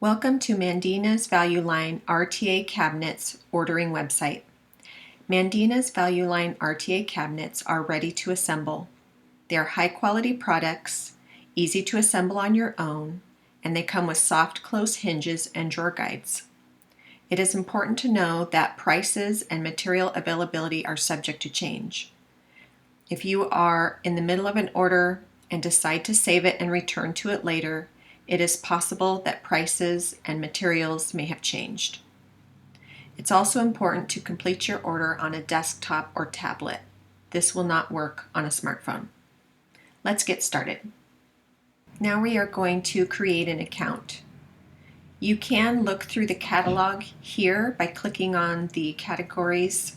Welcome to Mandina's Value Line RTA Cabinets ordering website. Mandina's Value Line RTA cabinets are ready to assemble. They are high quality products, easy to assemble on your own, and they come with soft close hinges and drawer guides. It is important to know that prices and material availability are subject to change. If you are in the middle of an order and decide to save it and return to it later, it is possible that prices and materials may have changed. It's also important to complete your order on a desktop or tablet. This will not work on a smartphone. Let's get started. Now we are going to create an account. You can look through the catalog here by clicking on the categories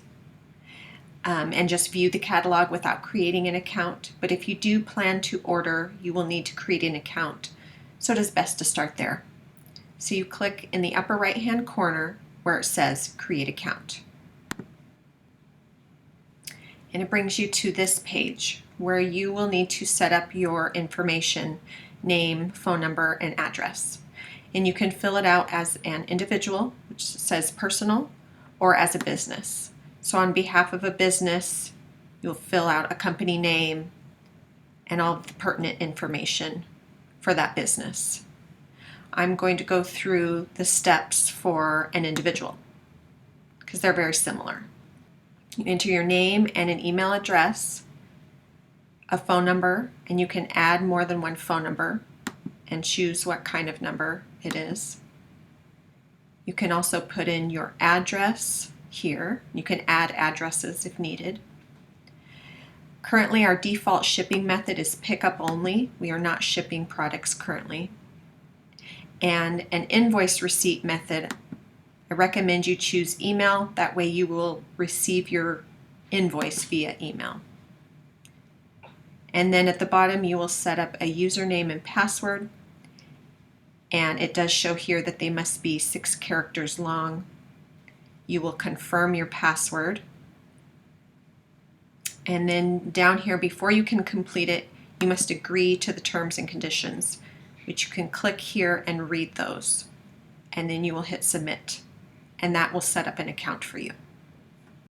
and just view the catalog without creating an account. But if you do plan to order, you will need to create an account. So it is best to start there. So you click in the upper right hand corner where it says Create Account. And it brings you to this page where you will need to set up your information, name, phone number, and address. And you can fill it out as an individual, which says personal, or as a business. So on behalf of a business, you'll fill out a company name and all of the pertinent information for that business. I'm going to go through the steps for an individual because they're very similar. You enter your name and an email address, a phone number, and you can add more than one phone number and choose what kind of number it is. You can also put in your address here. You can add addresses if needed. Currently, our default shipping method is pickup only. We are not shipping products currently. And an invoice receipt method, I recommend you choose email. That way you will receive your invoice via email. And then at the bottom, you will set up a username and password. And it does show here that they must be 6 characters long. You will confirm your password. And then down here, before you can complete it, you must agree to the terms and conditions, which you can click here and read those. And then you will hit submit. And that will set up an account for you.